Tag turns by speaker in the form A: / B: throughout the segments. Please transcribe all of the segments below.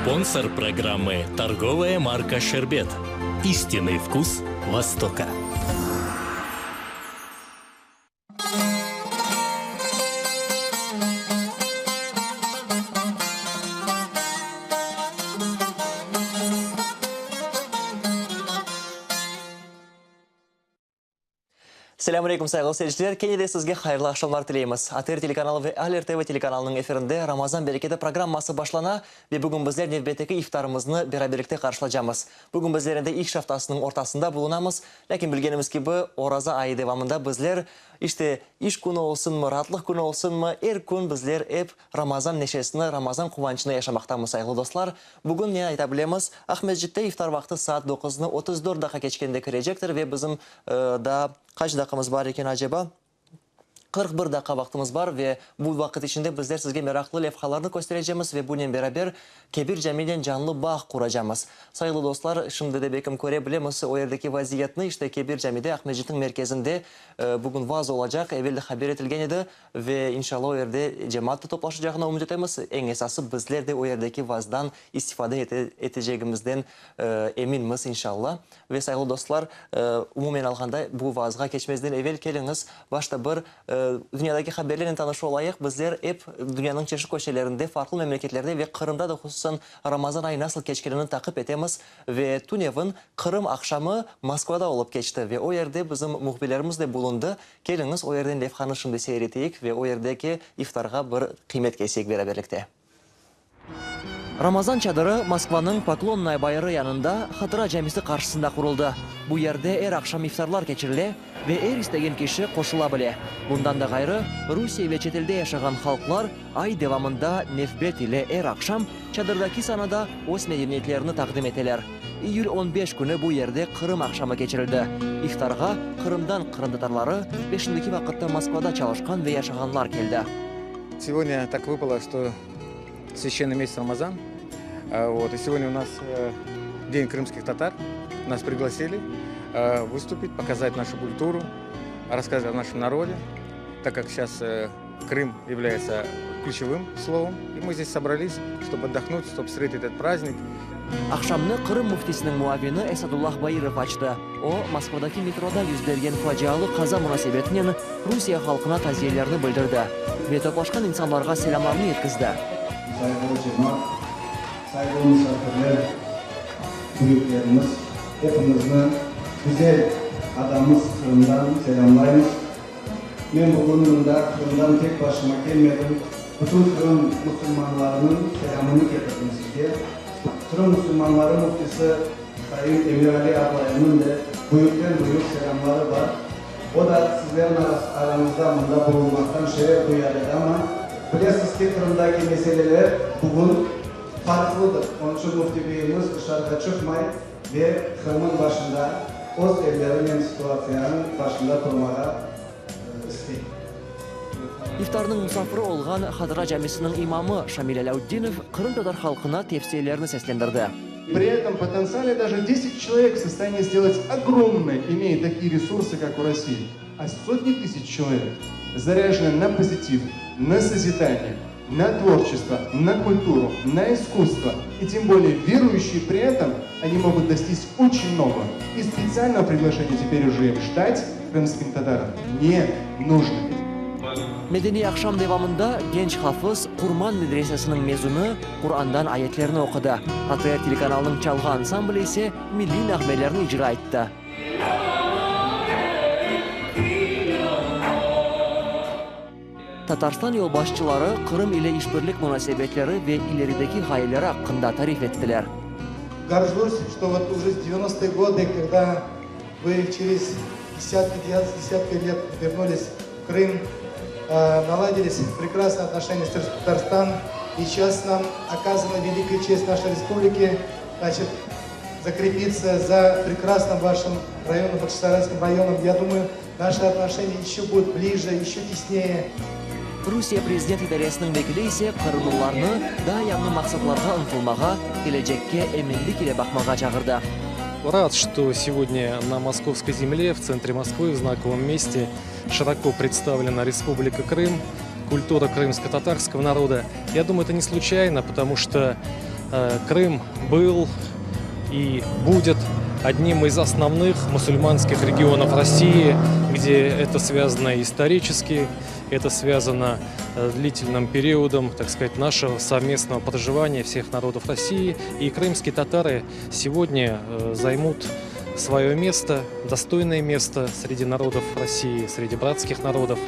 A: Спонсор программы – торговая марка «Шербет». Истинный вкус Востока.
B: Assalamu alaikum sayğılı seyirciler. Kenede sizge hayırlı akşamlar tileyimiz. ATR teлеканалы ve ALR TV teлеканалының efirinde Ramazan bereketi programması başlana ve bugün bizler növbetdeki iftarımızını beraberlikte karşılayacağız. Bugün bizlerinde ilk haftasının ortasında bulunamız. Lakin bilgenimiz gibi Oraza ayı devamında bizler işte iş günü olsun mu, rahatlık günü olsun mu, her gün bizler hep Ramazan neşesini, Ramazan kuvancını yaşamaktayız sayılı dostlar. Bugün ne aytabilemiz? Ahmetcik'te iftar vakti saat 9'unu 34 dakika geçkende girecektir ve bizim da kaç dakikamız var iken acaba? 41 dakika vaktimiz var ve bu vakit içinde bizler sizge meraklı levhalarını göstereceğiz ve bununla beraber Kebir Camii'den canlı bağ kuracağız. Sayılı dostlar, şimdi de belki görebiliriz o yerdeki vaziyetini. İşte Kebir Camii'de Ahmetcik'in merkezinde bugün vaaz olacak. Evvelde haber edilgen idi ve inşallah o yerde cemaat toplaşacağına umut etmemiz. En esası bizler de o yerdeki vaazdan istifade edeceğimizden eminmiz inşallah. Ve sayılı dostlar, umumen alganda bu vaazga geçmezden evvel keliniz. Başta bir dünyadaki haberlerin tanışı olayık. Bizler hep dünyanın çeşitli köşelerinde, farklı memleketlerde ve Kırım'da da hususan Ramazan ayı nasıl geçkenini takip etemiz. Ve Tunev'in Kırım akşamı Moskva'da olup geçti ve o yerde bizim muhbirlerimiz de bulundu. Geliniz o yerden levhanı şimdi seyreteyik ve o yerdeki iftarga bir kıymet kesek beraberlikte. Ramazan çadırı Moskva'nın Poklonnaya bayırı yanında Hatıra Camisi karşısında kuruldu. Bu yerde her akşam iftarlar geçirile ve her istegen kişi koşulabile. Bundan da gayrı Rusya ve çetelde yaşayan halklar ay devamında nefbet ile her akşam çadırdaki sanada öz medeniyetlerini takdim eteler. İyul 15 günü bu yerde Kırım akşamı geçirildi. İftarga Kırım'dan Kırımtatarları 5'indeki vakitte Moskva'da çalışkan ve yaşayanlar geldi.
C: Сегодня так выпало, что священный месяц Рамазан. Вот, и сегодня у нас День крымских татар. Нас пригласили выступить, показать нашу культуру, рассказать о нашем народе, так как сейчас Крым является ключевым словом. И мы здесь собрались, чтобы отдохнуть, чтобы встретить этот праздник.
B: Akşamını Kırım müftisinin muavini Esadullah Bayırov açtı. O, Moskva'daki metroda yüz bergen facialı kaza münasebetinden Rusya halkına taziyelerini bildirdi ve toplaşkan insanlarga selamlarını yetkizdi.
D: Saygılı cemaat, saygılı misafirler, büyüklerimiz, hepimizni güzel adamız Kırım'dan selamlayız. Ben bugün Kırım'dan tek başıma gelmedim. Bütün Kırım Müslümanlarının selamını getirdim size. Kırım Müslümanları muftisi Sayın Emir Ali Ablay'ın da büyükten büyük selamları var. O da sizlerin aranızda bunda bulunmaktan şeref duyar ama biliyorsunuz ki Kırım'daki meseleler bugün farklıdır. Onun için mufti beyimiz dışarıda çıkmayı ve Kırım'ın başında, öz evlerinin situasyonun başında durmaya isteyin.
B: İftarның musafiri olğan Hatıra Camisi'nin imamı Şamil Alauddinov Kırım Tatar halkına tefsirlerini seslendirdi.
E: При этом потенциале даже 10 человек в состоянии сделать огромное, имея такие ресурсы, как у России. А сотни тысяч человек заряжены на позитив, на созидание, на творчество, на культуру, на искусство. И тем более верующие при этом, они могут достичь очень много. И специального приглашения теперь уже им ждать крымским татарам не нужно.
B: Medeni akşam devamında genç hafız Kurman Medresesi'nin mezunu Kur'an'dan ayetlerini okudu. ATR telekanalının çalgı ansamblı ise milli nağmelerini icra etti. Tatarstan yolbaşçıları Kırım ile işbirlik münasebetleri ve ilerideki gayeleri hakkında tarif ettiler.
D: Горжусь, что вот уже с 90-е годы, когда вы через десятки лет вернулись в Крым, наладились прекрасные отношения с Татарстаном, и сейчас нам оказана великая честь нашей республики, значит, закрепиться за прекрасным вашим районом, Бахчисарайским районом. Я думаю, наши отношения еще будут ближе, еще теснее.
B: Rusya Prezident İdarəsinin vekili ise Kırımlılarını daha yanlı maksatlarga ıntılmağa, gelecekке eminlik ile bakmağa çağırdı.
F: Рад, что сегодня на московской земле, в центре Москвы, в знаковом месте, широко представлена Республика Крым, культура крымско-татарского народа. Я думаю, это не случайно, потому что Крым был и будет одним из основных мусульманских регионов России, где это связано исторически, это связано с длительным периодом, так сказать, нашего совместного проживания всех народов России. И крымские татары сегодня займут свое место, достойное место среди народов России, среди братских народов.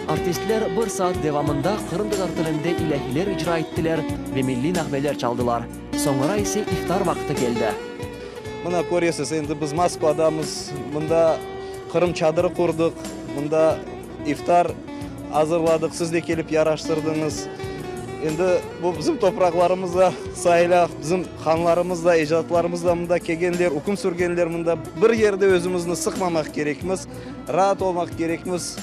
B: Artistler bir saat devamında Kırım Tatar tilinde ilahiler icra ettiler ve milli nağmeler çaldılar. Sonra ise iftar vakti geldi.
G: Мына көресіз, енді біз Москвадамыз, мұнда Қырым чадыры құрдық, мұнда ифтар азырладық, сіз де келіп яраштырдыңыз. Енді бұл біздің топырақларымызда сайла, біздің ханларымызда, ежатларымызда мұнда келгендер, үкім сүргендер мұнда бір жерде өзімізді sıkmamak gerekmiz, rahat olmak gerekmiz.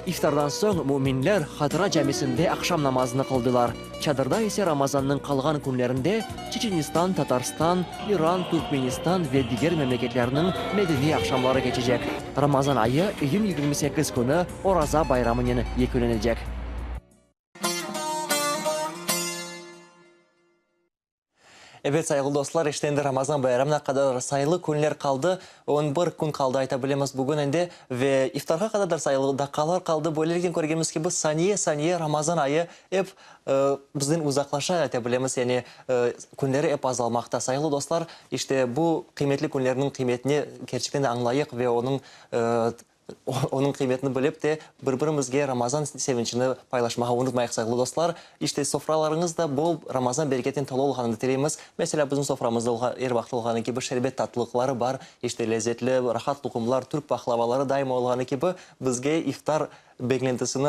B: İftardan soň müminler Hatıra Camisinde akşam namazını kıldılar. Çadırda ise Ramazan'ın kalgan günlerinde Çeçenistan, Tatarstan, İran, Türkmenistan ve diğer memleketlerinin medeni akşamları geçecek. Ramazan ayı iyun 28 günü Oraza bayramının yekünlenecek. Evet sayılı dostlar, işte Ramazan bayramına kadar sayılı günler kaldı. 11 gün kaldı ayta bilemiz bugün ende ve iftarga kadar sayılı dakikalar kaldı. Böylelikle görgemiz gibi saniye Ramazan ayı hep bizden uzaklaşa ayta bilemiz. Yani günleri hep azalmakta sayılı dostlar. İşte bu kıymetli günlerinin kıymetini gerçekten de anlayık ve onun kıymetini bilip de birbirimizge Ramazan sevinçini paylaşmağa unutmayıq sayılı dostlar. İşte sofralarınızda bol Ramazan bereketinin tolu olğanını dileyimiz. Mesela bizim soframızda her vaxt olğanı gibi şerbet tatlılıkları var. İşte lezzetli, rahat lokumlar, Türk baklavaları daima olğanı gibi bizge iftar beklentisini,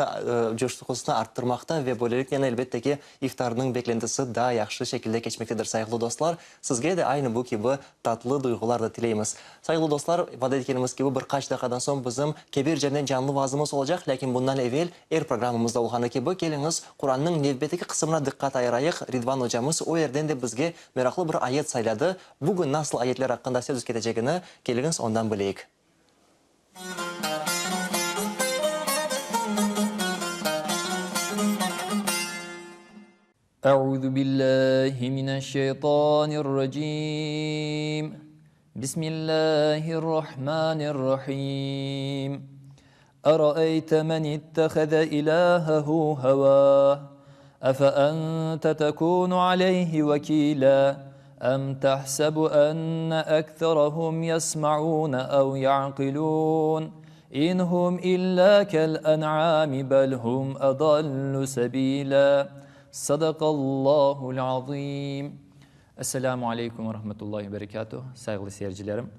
B: coşkusunu arttırmakta ve böylelikle elbette ki iftarının beklentisi daha yaxşı şekilde geçmektedir sayılı dostlar. Sizge de aynı bu gibi tatlı duygular da dileyimiz. Sayılı dostlar, vaat etkenimiz gibi birkaç dakikadan sonra bizim kebir cennet canlı vaazımız olacak. Lakin bundan evvel programımızda olğanı gibi geliniz Kur'an'ın nevbeteki kısmına dikkat ayırayıq. Ridvan hocamız o yerden de bizge meraklı bir ayet sayladı. Bugün nasıl ayetler hakkında söz keteceğini geliniz ondan bileyik.
H: أعوذ بالله من الشيطان الرجيم بسم الله الرحمن الرحيم أرأيت من اتخذ إلهه هواه أفأنت تكون عليه وكيلا أم تحسب أن أكثرهم يسمعون أو يعقلون إن هم إلا كالأنعام بل هم أضل سبيلا Sadakallahul azim. Esselamu aleyküm ve rahmetullahi ve berekatuhu. Saygılı seyircilerim.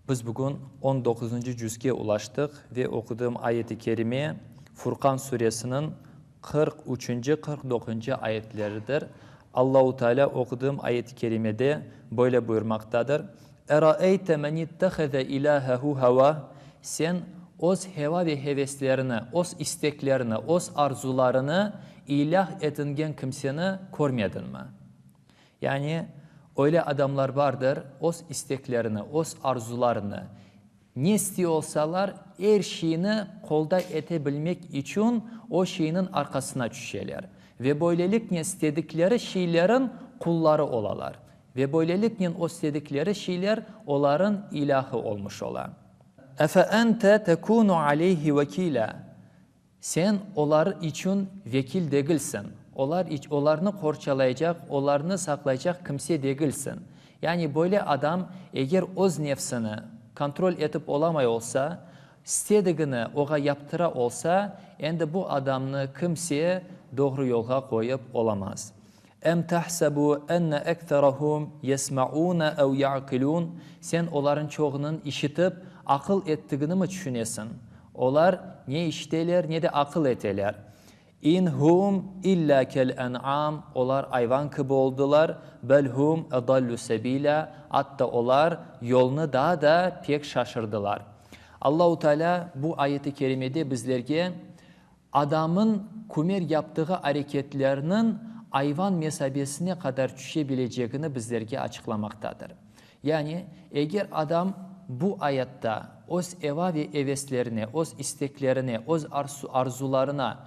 H: Biz bugün 19. cüzge ulaştık ve okuduğum ayeti kerime Furkan suresinin 43. 49. ayetleridir. Allahu Teala okuduğum ayeti kerimede böyle buyurmaktadır. Eraeyte men itteheze ilahehu hava. Sen oz heva ve heveslerini, oz isteklerini, oz arzularını ilah edingen kimseni görmedin mi? Yani öyle adamlar vardır, oz isteklerini, oz arzularını ne istiyor olsalar her şeyini kolda edebilmek için o şeyinin arkasına düşerler. Ve böylelikle istedikleri şeylerin kulları olalar. Ve böylelikle o istedikleri şeyler onların ilahı olmuş olar. Efe ente tekunu aleyhi vekila. Sen onlar için vekil değilsin. Onlarını korçalayacak, onlarını saklayacak kimse değilsin. Yani böyle adam eğer öz nefsini kontrol edip olamay olsa, istediğini oğa yaptıra olsa, endi bu adamını kimseye doğru yola koyup olamaz. Em tahsabu enne ekterahum yesma'una ev ya'kilun. Sen onların çoğunun işitip akıl ettiğini mi düşünesin? Onlar ne işteler ne de akıl eteler. İnhum illa kel en'am. Onlar hayvan gibi oldular. Belhum edallu sebila. Hatta onlar yolunu daha da pek şaşırdılar. Allahu Teala bu ayeti kerimede bizlerge adamın kumer yaptığı hareketlerinin hayvan mesabesine kadar düşebileceğini bizlerge açıklamaktadır. Yani eğer adam bu ayette öz eva ve heveslerine, öz isteklerine, öz arzularına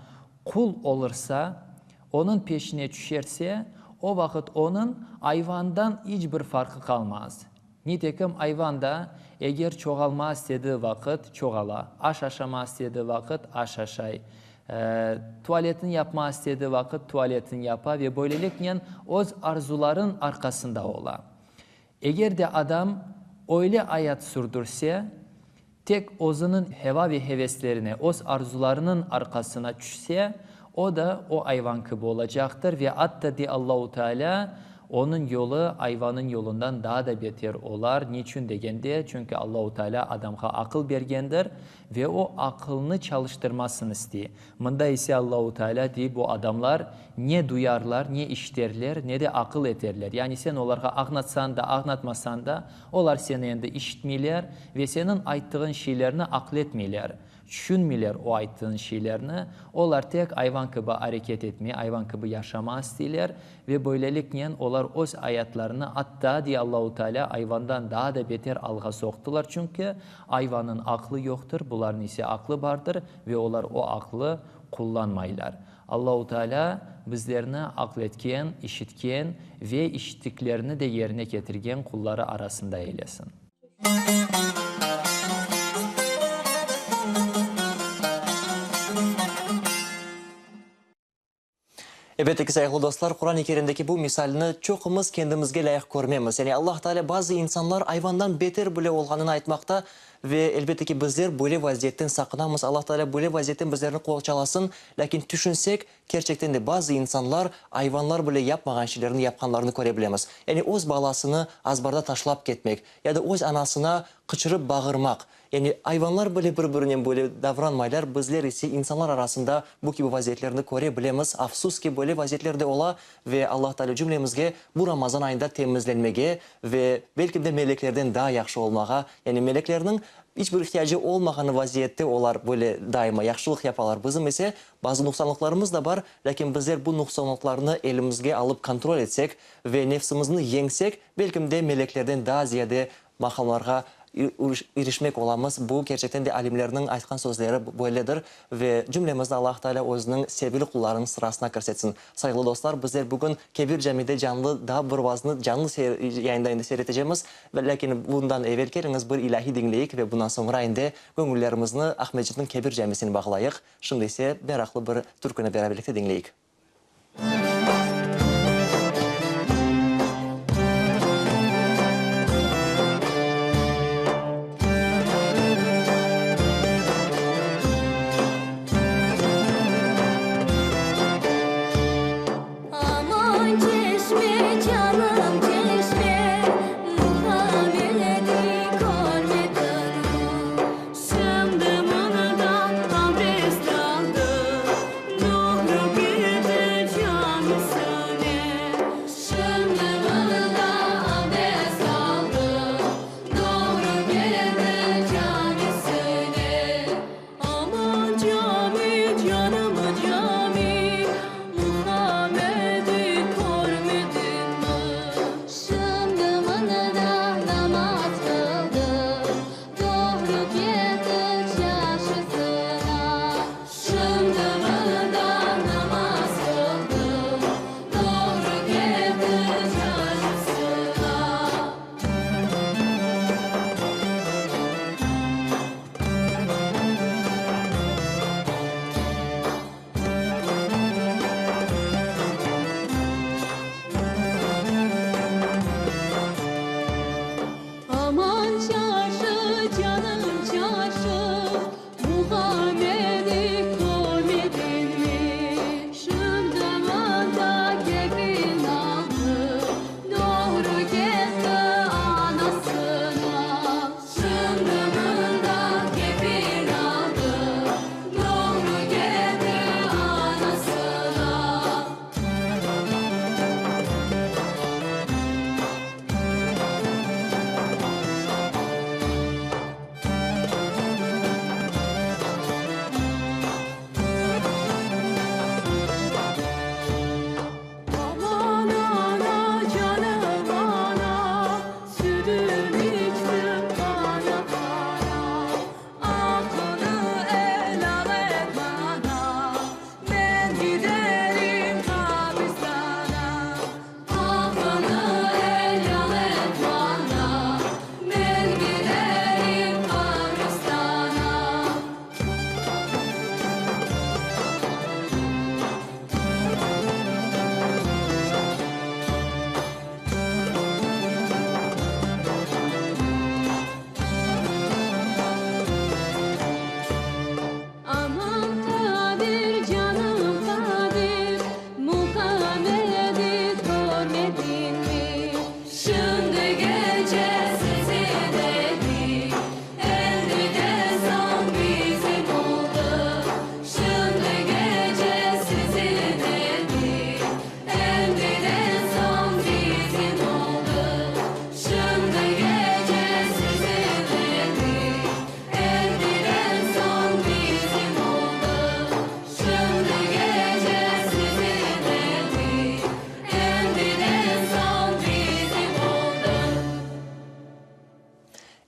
H: kul olursa, onun peşine düşerse, o vakit onun hayvandan hiçbir farkı kalmaz. Nitekim hayvanda eğer çoğalma istediği vakit çoğala, aşama istediği vakit aşaşay, tuvaletini yapma istediği vakit tuvaletini yapa ve böylelikle öz arzuların arkasında ola. Eğer de adam öyle hayat sürdürse, tek özünün heva ve heveslerine, öz arzularının arkasına düşse, o da o hayvan gibi olacaktır ve hatta de Allahu Teala onun yolu hayvanın yolundan daha da beter olar. Niçin degende? Çünkü Allahu Teala adamğa akıl bergendir ve o akılını çalıştırmasını istiyor. Mında ise Allahu Teala diye bu adamlar ne duyarlar, ne işlerler, ne de akıl ederler. Yani sen onlara anlatsan da, anlatmasan da onlar senin yanında işitmiyorlar ve senin ayttığın şeylerini akletmiyorlar. Düşünmüyorlar o ayttığın şeylerini. Onlar tek hayvan gibi hareket etmeyi, hayvan gibi yaşama istiyorlar ve böylelikle onlar öz hayatlarını hatta diye Allahu Teala hayvandan daha da beter alğa soktular. Çünkü hayvanın aklı yoktur, bunların ise aklı vardır ve onlar o aklı kullanmaylar. Allahu Teala bizlerini akletken, işitken ve işittiklerini de yerine getirgen kulları arasında eylesin.
B: Elbette ki sayılı dostlar, Kur'an-ı Kerim'deki bu misalini çoğumuz kendimizge layık görmemiz. Yani Allah Teala bazı insanlar hayvandan beter bile olganını aytmakta ve elbette ki bizler böyle vaziyetten sakınamız. Allah Teala böyle vaziyetten bizlerini kol çalasın. Lakin düşünsek gerçekten de bazı insanlar hayvanlar bile yapmagan şeylerini yapkanlarını görebiliriz. Yani öz balasını azbarda taşlap ketmek ya da öz anasına kıçırıp bağırmak. Yani hayvanlar böyle birbirine böyle davranmaylar. Bizler ise insanlar arasında bu gibi vaziyetlerini görebiliriz. Afsus ki böyle vaziyetlerde ola ve Allah Teala cümlemizge bu Ramazan ayında temizlenmege ve belki de meleklerden daha yaxşı olmağa, yani meleklerinin hiçbir ihtiyacı olmayan vaziyette olar böyle daima yaxşılık yaparlar. Bizim ise bazı noksanlıklarımız da var. Lakin bizler bu noksanlıklarını elimizge alıp kontrol etsek ve nefsimizni yengsek belki de meleklerden daha ziyade makamlarga erişmek olamaz. Bu gerçekten de alimlerinin aytkan sözleri böyledir ve cümlemizde Allah Teala özünün sevgili kullarının sırasına kirsetsin. Saygılı dostlar, bizler bugün Kebir Cami'de canlı daha bir vazını canlı yayında seyredeceğimiz ve lakin bundan evvel geliniz bir ilahi dinleyik ve bundan sonra inde gönüllerimizni Ahmetci'nin Kebir Cami'sini bağlayık. Şimdi ise meraklı bir türkünü beraberlikte dinleyik.
I: Söndüm anıdan tam rest aldı. Doğru bir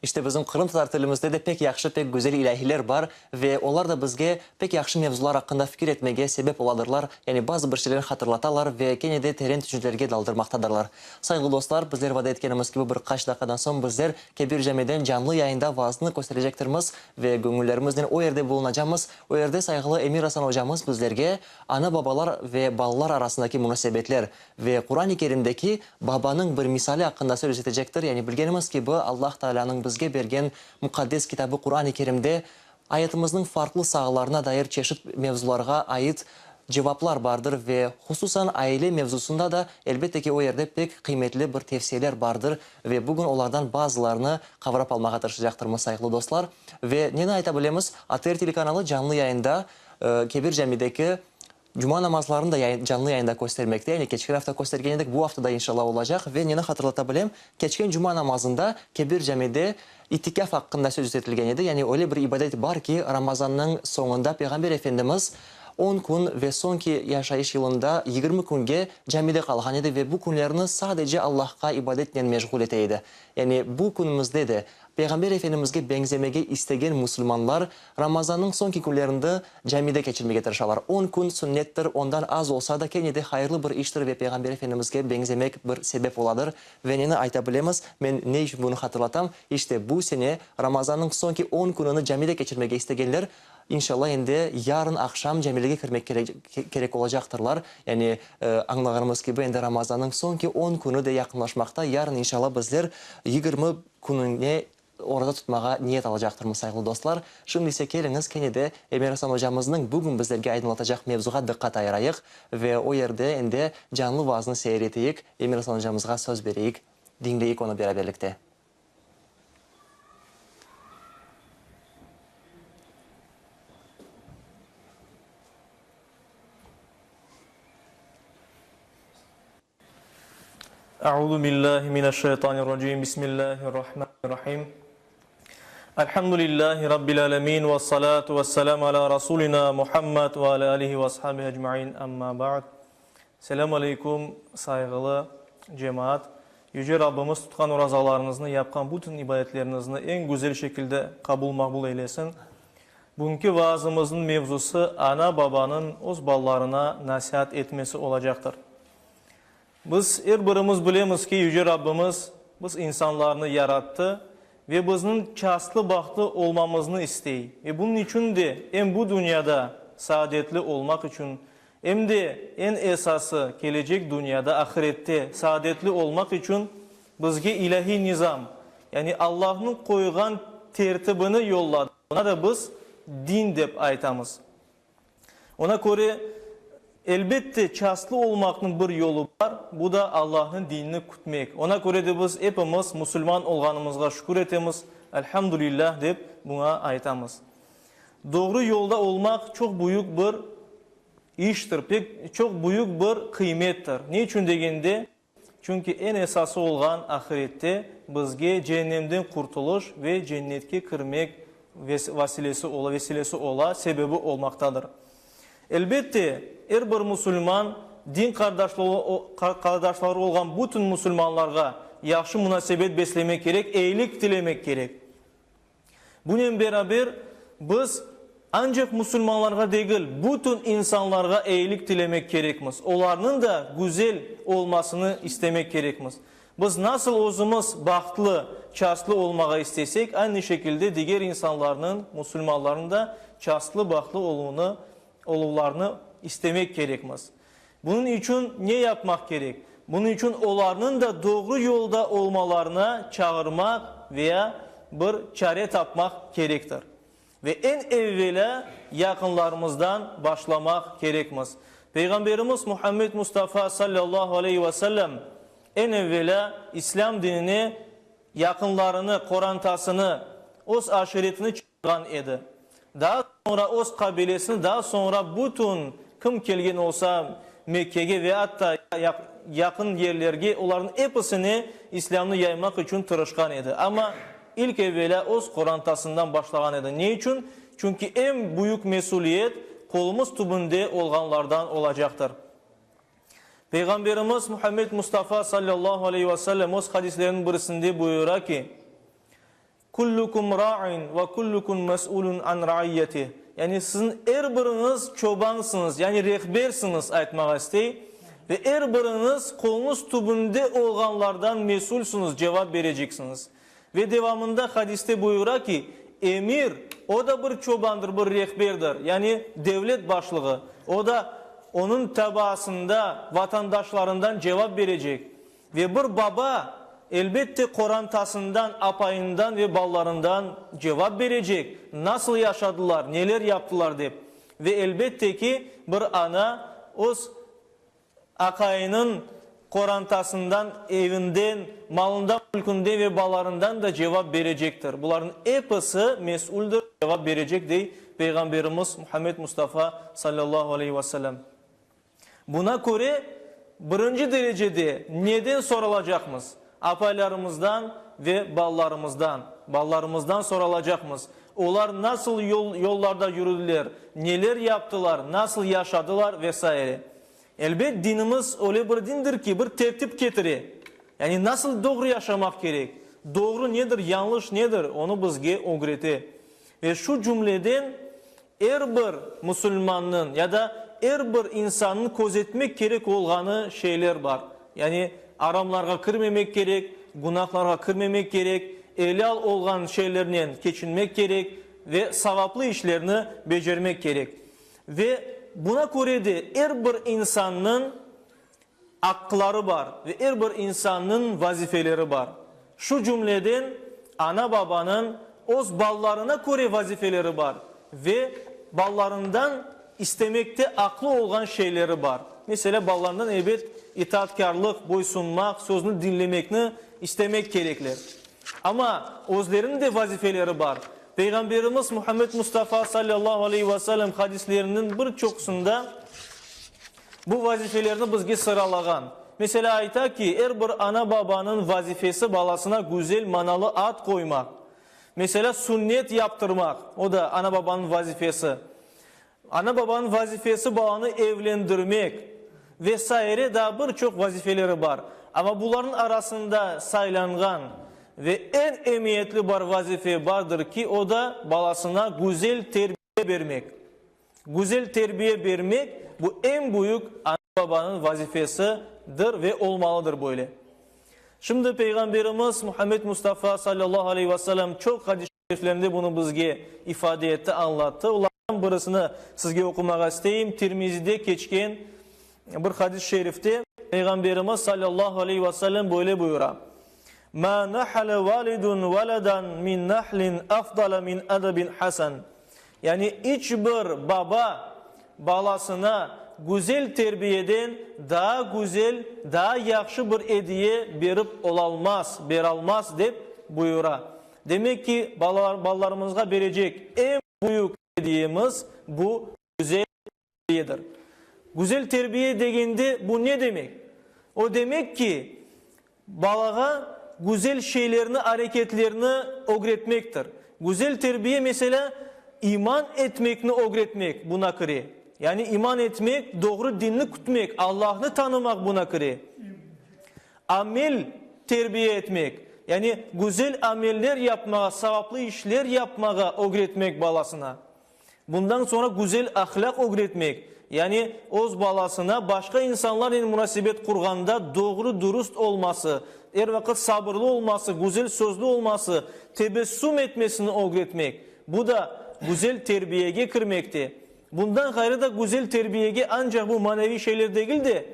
B: İşte bizim Kırım Tatar tilimizde de pek yaxşı, pek güzel ilahiler var ve onlar da bizge pek yaxşı mevzular hakkında fikir etmege sebep oladırlar. Yani bazı bir şeyleri hatırlatalar ve gene de terin düşüncelerge daldırmaktadırlar. Saygılı dostlar, bizler vada etkenimiz gibi birkaç dakikadan son bizler Kebir Cami'den canlı yayında vaazını gösterecektirmiz ve gönüllerimizden o yerde bulunacağımız. O yerde saygılı Emir Hasan hocamız bizlerge ana babalar ve balalar arasındaki münasebetler ve Kur'an-ı Kerim'deki babanın bir misali hakkında söz edecektir. Yani bilgenimiz gibi Allah Teala'nın bizge bergen mukaddes kitabı Kur'an-ı Kerim'de hayatımızın farklı sahalarına dair çeşit mevzularga ait cevaplar vardır ve hususan aile mevzusunda da elbette ki o yerde pek kıymetli bir tavsiyeler vardır ve bugün onlardan bazılarını kavrap almaya tırışacaktır saygılı dostlar. Ve ne aytabilemiz? ATR telekanalı canlı yayında Kebir Cami'deki Cuma namazlarını da canlı yayında göstermekte. Yani geçen hafta göstergendik, bu hafta da inşallah olacak. Ve yine hatırlatabileyim, geçen Cuma namazında Kebir Cami'de itikaf hakkında söz edilen idi. Yani öyle bir ibadet var ki Ramazan'ın sonunda Peygamber Efendimiz 10 gün ve sonki yaşayış yılında 20 günge camide kalgan idi ve bu günlerini sadece Allah'a ibadetle meşgul eteydi. Yani bu günümüzde de Peygamber Efendimiz'e benzemege istegen Müslümanlar Ramazan'ın sonki günlerinde camide geçirmeye tırışarlar. 10 gün sünnettir, ondan az olsa da gene de hayırlı bir iştir ve Peygamber Efendimiz'e benzemek bir sebep oladır. Ve ne aytabilemiz? Ben ne için bunu hatırlatam? İşte bu sene Ramazan'ın sonki 10 gününü camide geçirmeye istegenler İnşallah endi yarın akşam camilige kirmek gerek olacaktırlar. Yani anladığımız gibi endi Ramazan'ın sonki 10 günü de yakınlaşmakta. Yarın inşallah bizler 20 gününe orada tutmağa niyet alacaktır saygılı dostlar. Şimdi ise geliniz kene de Emir Hasan hocamızın bugün bizlerge aydınlatacak mevzuga dikkat ayırayık ve o yerde endi canlı vaazını seyreteyik. Emir Hasan hocamızga söz vereyik, dinleyik onu beraberlikte.
I: Euzu billahi mineşşeytanirracim. Bismillahirrahmanirrahim. Elhamdülillahi rabbil alamin ve salatu vesselam ala rasulina Muhammed ve ala alihi ve ashabihi ecmaîn. Amma ba'd. Selamun aleyküm saygılı cemaat. Yüce Rabbimiz tutkan orazalarınızı, yapkan bütün ibadetlerinizi en güzel şekilde kabul makbul eylesin. Bugünkü vaazımızın mevzusu ana babanın öz ballarına nasihat etmesi olacaktır. Biz birimiz bilemiz ki Yüce Rabbimiz biz insanlarını yarattı ve bizim kaslı bahtlı olmamızı isteyi. Ve bunun için de hem bu dünyada saadetli olmak için hem de en esası gelecek dünyada ahirette saadetli olmak için bizge ilahi nizam yani Allah'ın koygan tertibini yolladı. Ona da biz din dep aytamız. Ona göre elbette kaslı olmakın bir yolu var. Bu da Allah'ın dinini kutmak. Ona göre de biz hepimiz Müslüman olganımızga şükür etemiz. Elhamdülillah deyip buna aytamız. Doğru yolda olmak çok büyük bir iştir. Çok büyük bir kıymettir. Niçin degende? Çünkü en esası olgan ahirette bizge cehennemden kurtuluş ve cennetke kirmek vesilesi ola sebebi olmaktadır. Elbette her bir Müslüman din kardeşleri olan bütün Müslümanlarga yaxşı münasebet beslemek gerek, iyilik dilemek gerek. Bununla beraber biz ancak Müslümanlarga değil, bütün insanlarga iyilik dilemek gerekmiz. Onların da güzel olmasını istemek gerekmiz. Biz nasıl özümüz bahtlı, kaslı olmağa istesek, aynı şekilde diğer insanların, Müslümanların da kaslı, bahtlı olurlarını istemek gerekmez. Bunun için ne yapmak gerek? Bunun için onların da doğru yolda olmalarına çağırmak veya bir çare tapmak gerektir. Ve en evvela yakınlarımızdan başlamak gerekmez. Peygamberimiz Muhammed Mustafa sallallahu aleyhi ve sellem en evvela İslam dinini, yakınlarını, korantasını, öz aşiretini çağıran idi. Daha sonra öz kabilesini, daha sonra bütün kim kelgen olsa Mekke'ye ve hatta yakın yerlerge onların hepsini İslam'ı yaymak için tırışkan idi. Ama ilk evvela öz korantasından başlayan idi. Ne için? Çünkü en büyük mesuliyet kolumuz tübünde olganlardan olacaktır. Peygamberimiz Muhammed Mustafa sallallahu aleyhi ve sellem öz hadislerinin birisinde buyuruyor ki kullukum ra'in ve kullukum mes'ulun an ra'iyyetih. Yani sizin her biriniz çobansınız, yani rehbersiniz aytmak istey. Ve her biriniz kolunuz tubunda olanlardan mesulsunuz, cevap vereceksiniz. Ve devamında hadiste buyuruyor ki, emir, o da bir çobandır, bir rehberdir. Yani devlet başlığı. O da onun tabaasında vatandaşlarından cevap verecek. Ve bir baba elbette korantasından, apayından ve ballarından cevap verecek. Nasıl yaşadılar, neler yaptılar deyip. Ve elbette ki bir ana o akayının korantasından, evinden, malından, mülkünden ve ballarından da cevap verecektir. Bunların hepsi mesuldür, cevap verecek diye Peygamberimiz Muhammed Mustafa sallallahu aleyhi ve sellem. Buna göre birinci derecede neden sorulacakmız? Apaylarımızdan ve ballarımızdan sorulacakmız. Onlar nasıl yollarda yürüdüler, neler yaptılar, nasıl yaşadılar vesaire. Elbette dinimiz öyle bir dindir ki bir tertip getirir. Yani nasıl doğru yaşamak gerek? Doğru nedir, yanlış nedir? Onu bizge öğretir. Ve şu cümleden her bir Müslümanın ya da her bir insanın gözetmek gerek olğanı şeyler var. Yani aramlarga kirmemek gerek, günahlarga kirmemek gerek, helal olğan şeylerden keçinmek gerek ve savaplı işlerini becermek gerek. Ve buna göre de her bir insanın hakları var ve her bir insanın vazifeleri var. Şu cümleden ana babanın öz ballarına göre vazifeleri var ve ballarından istemekte aklı olan şeyleri var. Mesela ballarından elbet itaatkarlık, boysunmak, sözünü dinlemekini istemek gerekli. Ama özlerinin de vazifeleri var. Peygamberimiz Muhammed Mustafa sallallahu aleyhi ve sellem hadislerinin birçokusunda bu vazifelerini bizge sıralagan. Mesela ayta ki her bir ana babanın vazifesi balasına güzel manalı at koymak. Mesela sünnet yaptırmak. O da ana babanın vazifesi. Ana babanın vazifesi balanı evlendirmek vesaire daha birçok vazifeleri var. Ama bunların arasında sayılan ve en emniyetli bir vazife vardır ki o da balasına güzel terbiye vermek. Güzel terbiye vermek bu en büyük ana babanın vazifesidir ve olmalıdır böyle. Şimdi Peygamberimiz Muhammed Mustafa sallallahu aleyhi ve sellem çok hadis-i şeriflerinde bunu bizge ifade etti, anlattı. Onlardan birisini sizge okumak isteyeyim. Tirmizi'de geçken bir hadis-i şerifte Peygamberimiz sallallahu aleyhi ve sellem böyle buyuruyor. Ma nahale validun veladan min nahlin afdala min adabin hasan. Yani hiçbir baba balasına güzel terbiyeden daha güzel, daha yakşı bir hediye verip veralmaz deyip buyura. Demek ki ballarımızga verecek en büyük hediyemiz bu güzel terbiyedir. Güzel terbiye degende bu ne demek? O demek ki balağa güzel şeylerini, hareketlerini öğretmektir. Güzel terbiye mesela iman etmekini öğretmek buna kırı. Yani iman etmek, doğru dinini kutmak, Allah'ını tanımak buna kırı. Amel terbiye etmek. Yani güzel ameller yapmaya, sevaplı işler yapmaya öğretmek balasına. Bundan sonra güzel ahlak öğretmek. Yani öz balasına başka insanlarla münasebet kurganda doğru dürüst olması, her vakit sabırlı olması, güzel sözlü olması, tebessüm etmesini öğretmek. Bu da güzel terbiyeye kirmekti. Bundan gayrı da güzel terbiyeye ancak bu manevi şeyler değil de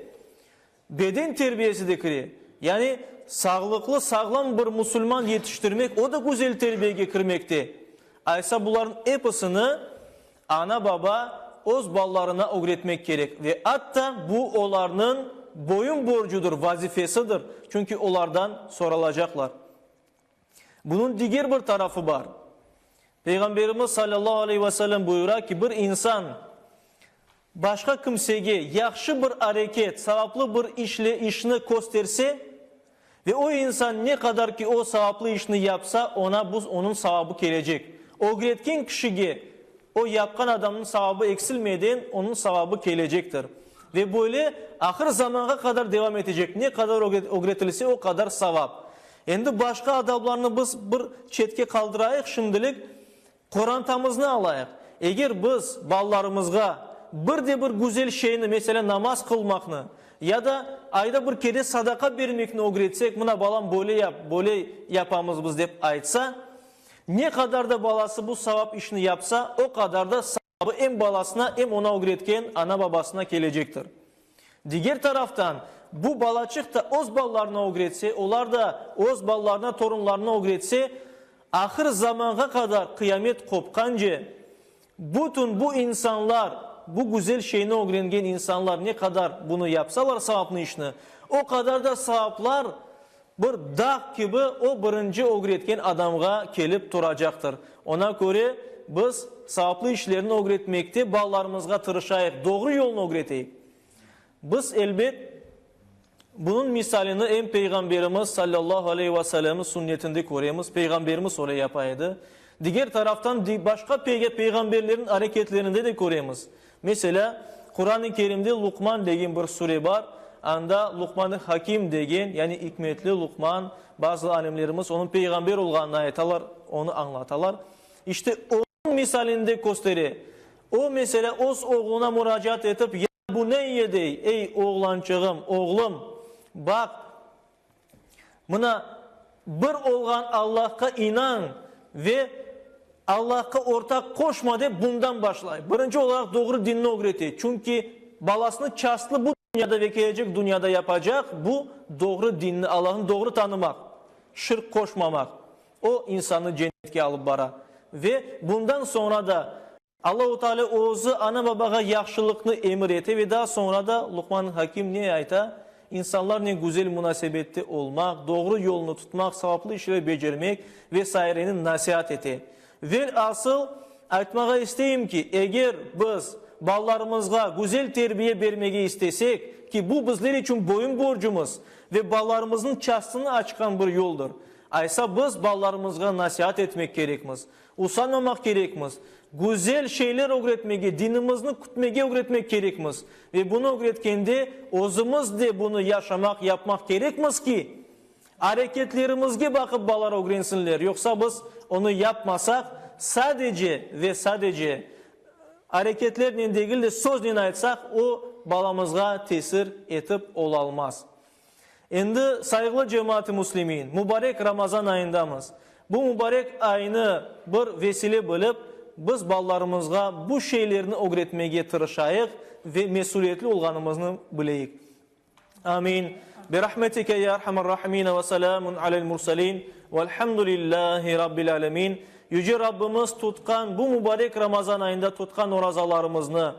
I: beden terbiyesi de kiri. Yani sağlıklı, sağlam bir Müslüman yetiştirmek o da güzel terbiyeye kirmekti. Aysa bunların hepsini ana baba öz ballarına öğretmek gerek. Ve hatta bu onların boyun borcudur, vazifesidir. Çünkü onlardan sorulacaklar. Bunun diğer bir tarafı var. Peygamberimiz sallallahu aleyhi ve sellem buyuruyor ki bir insan başka kimseye yaxşı bir hareket, sevaplı bir işini gösterse ve o insan ne kadar ki o sevaplı işini yapsa onun sevabı gelecek. Öğretken kişiye o yapkan adamın sevabı eksilmeden onun sevabı gelecektir. Ve böyle ahir zamana kadar devam edecek. Ne kadar öğretilirse o kadar sevap. Endi başka adablarını biz bir chetga kaldırayıq şimdilik. Qorantamızını alayıq. Eğer biz ballarımızga bir güzel şeyini, mesela namaz kılmakını ya da ayda bir kere sadaka vermekini öğretsek, buna balam böyle yap, böyle yapamız biz dep aytsa, ne kadar da balası bu savap işini yapsa, o kadar da savabı hem balasına hem ona öğretken ana babasına gelecektir. Diğer taraftan bu balaçık da öz ballarına öğretse, onlar da öz ballarına, torunlarına öğretse, ahir zamana kadar kıyamet kopkanca bütün bu insanlar, bu güzel şeyini öğrengen insanlar ne kadar bunu yapsalar savaplı işini, o kadar da savaplar bir dağ gibi o birinci öğretken adamga kelip duracaktır. Ona göre biz savaplı işlerini öğretmekte ballarımızga tırışayıq, doğru yolunu öğreteyik. Biz elbet bunun misalini en Peygamberimiz sallallahu aleyhi ve sellem'in sünnetinde görüyoruz. Peygamberimiz öyle yapaydı. Diğer taraftan başka peygamberlerin hareketlerinde de görüyoruz. Mesela Kur'an-ı Kerim'de Luqman degen bir sure var. Anda Luqman-ı Hakim degen, yani hikmetli Luqman, bazı alimlerimiz onun peygamber olganını aytalar, onu anlatalar. İşte onun misalinde gösteri. O mesela öz oğluna müracaat edip, ya bu ne yedi ey oğlancığım, oğlum, bak, buna bir olgan Allah'a inan ve Allah'a ortak koşma de bundan başlay. Birinci olarak doğru dinini öğreti. Çünkü balasını çastlı bu dünyada ve gelecek dünyada yapacak, bu doğru dinini, Allah'ın doğru tanımak, şirk koşmamak. O insanı cennetke alıp bara. Ve bundan sonra da Allah-u Teala oğuzu ana babaga yaxşılıkını emir ete ve daha sonra da Luqman Hakim ne ayta? İnsanlar ne güzel münasebette olmak, doğru yolunu tutmak, savaplı işleri becermek vesairenin nasihat ete. Ve asıl aytmağa isteyim ki eğer biz ballarımızga güzel terbiye vermeyi istesek ki bu bizler için boyun borcumuz ve ballarımızın çastını açkan bir yoldur. Aysa biz ballarımızga nasihat etmek gerekmiz. Usanmamak gerekmiz. Güzel şeyler öğretmeye, dinimizni kutmaya öğretmek gerekmiz. Ve bunu öğretkende özümüz de bunu yaşamak, yapmak gerekmiz ki hareketlerimizge bakıp balar öğrensinler. Yoksa biz onu yapmasak sadece ve sadece hareketlerle değil de sözle aytsak o balamızga tesir etip olalmaz. Endi saygılı cemaati muslimin, mübarek Ramazan ayındamız. Bu mübarek ayını bir vesile bilip biz ballarımızga bu şeylerini öğretmeye tırışayıq ve mesuliyetli olganımızı bileyik. Amin. Birahmetike ya erhamer rahimin ve selamun alel mursalin velhamdülillahi rabbil alemin. Yüce Rabbimiz tutkan bu mübarek Ramazan ayında tutkan orazalarımızı,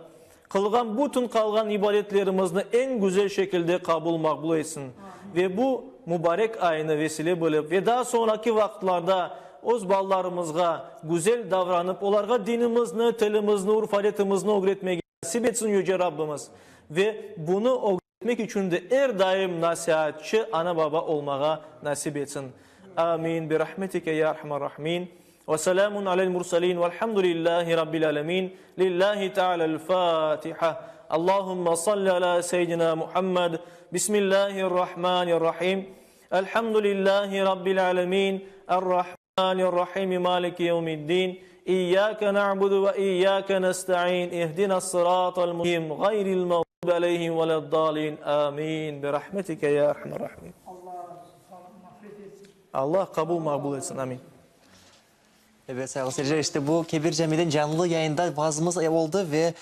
I: kılgan bütün kalgan ibadetlerimizni en güzel şekilde kabul makbul etsin. Ve bu mübarek ayını vesile bilip ve daha sonraki vakitlerde öz ballarımızga güzel davranıp onlarga dinimizni, tilimizni, urf-adetimizni öğretmeye nasip etsin Yüce Rabbimiz. Ve bunu öğretmek için de her daim nasihatçı ana baba olmağa nasip etsin. Amin. Birahmetike ya erhamer rahimin. Ve selamun alel mursalin velhamdülillahi rabbil alemin. Lillahi teala'l Fatiha. Allahümme salli ala seyyidina Muhammed. Bismillahirrahmanirrahim. Elhamdülillahi rabbil alemin. Errahmanirrahim. Maliki yevmiddin. İyyâke na'budu ve iyyâke nesta'in. İhdina sıratal muhim. Gayril mağdubi aleyhim veleddalin. Amin. Birahmetike ya erhamer rahimin. Allah kabul makbul etsin. Amin.
B: Evet sayılı seyirciler, işte bu Kebir Camii'den canlı yayında vaazımız oldu ve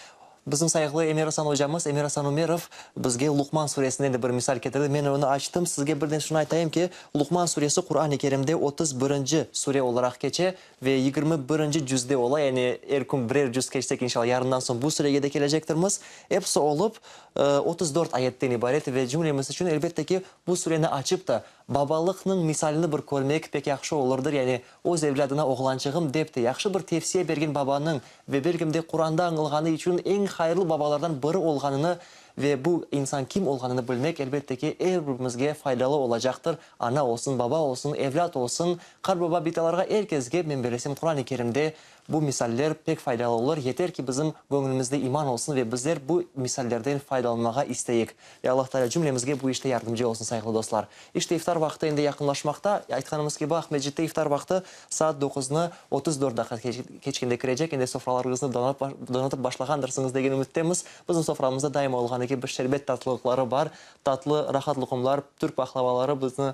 B: bizim sayılı Emir Hasan hocamız, Emir Hasan Umerov bizge Luqman suresinden de bir misal getirdi. Ben onu açtım. Sizge birden şunu aytayım ki Luqman suresi Kur'an-ı Kerim'de 31. sure olarak geçe ve 21. cüzde ola, yani erkum birer cüz geçsek inşallah yarından sonra bu sureye de gelecektirmiz. Hepsi olup 34 ayetten ibaret ve cümlemiz için elbette ki bu sureni açıp da babalıqның misalini bir görmek pek yaxşı olurdur. Yani öz evladına oğlançığım dep de yaxşı bir tefsiye bergen babanın ve belki de Kur'an'da anılğanı için en hayırlı babalardan biri olganını ve bu insan kim olganını bilmek elbette ki her birimizge faydalı olacaktır. Ana olsun, baba olsun, evlat olsun, kar baba bitalarga herkesge men beresim Kur'an-ı Kerim'de bu misaller pek faydalı olur. Yeter ki bizim gönlümüzde iman olsun ve bizler bu misallerden faydalanmağa isteyik. Ve Allah Teala cümlemizge bu işte yardımcı olsun sayılı dostlar. İşte iftar vakti indi yakınlaşmakta. Aytkanımız gibi Ahmetcik'te iftar vakti saat 9'unu 34 dakika keçkinde kirecek. Indi sofralarınızı donatıp başlagandırsınız degen ümittemiz. Bizim soframızda daima olğan ki bir şerbet tatlılıkları var. Tatlı, rahat lukumlar, Türk baklavaları bizni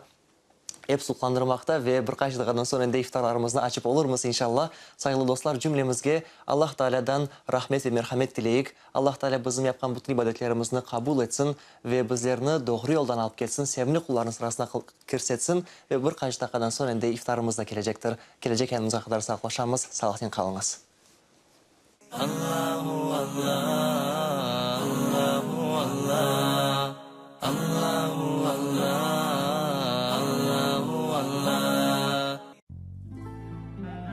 B: hep suqlandırmakta ve bir kaç dakikadan sonra indi iftarlarımızı açıp olurmuş inşallah. Sayılı dostlar cümlemizge Allah Teala'dan rahmet ve merhamet dileyik. Allah Teala bizim yapkan bütün ibadetlerimizni kabul etsin ve bizlerini doğru yoldan alıp ketsin. Sevimli kulların sırasına kirsetsin ve bir kaç dakikadan sonra indi iftarımız da gelecektir. Gelecek yanımıza kadar sağlaşamız. Sağlıklı kalınız. Allahu Allah, Allahu Allah, Allahu Allah.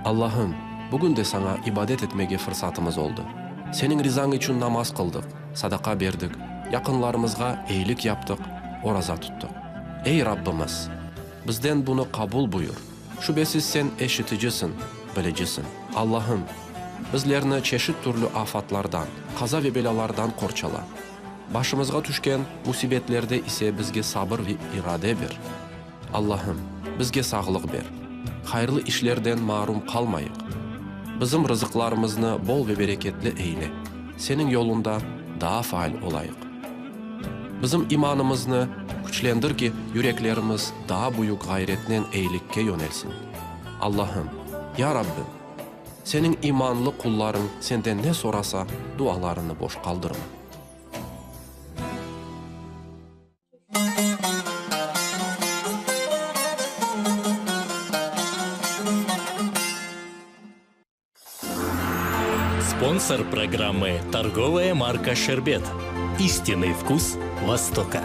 J: Allah'ım, bugün de sana ibadet etmege fırsatımız oldu. Senin rızan için namaz kıldık, sadaka verdik, yakınlarımızga iyilik yaptık, oraza tuttuk. Ey Rabbimiz, bizden bunu kabul buyur. Şüphesiz sen eşiticisin, bilicisin. Allah'ım, bizlerini çeşit türlü afatlardan, kaza ve belalardan korçala. Başımızga düşken musibetlerde ise bizge sabır ve irade ver. Allah'ım, bizge sağlık ver. Hayırlı işlerden mahrum kalmayık. Bizim rızıklarımızı bol ve bereketli eyle. Senin yolunda daha faal olayık. Bizim imanımızı güçlendir ki yüreklerimiz daha büyük gayretle eylikke yönelsin. Allah'ım, ya Rabbim, senin imanlı kulların senden ne sorasa dualarını boş kaldırma.
A: Спонсор программы – торговая марка «Щербет». Истинный вкус Востока.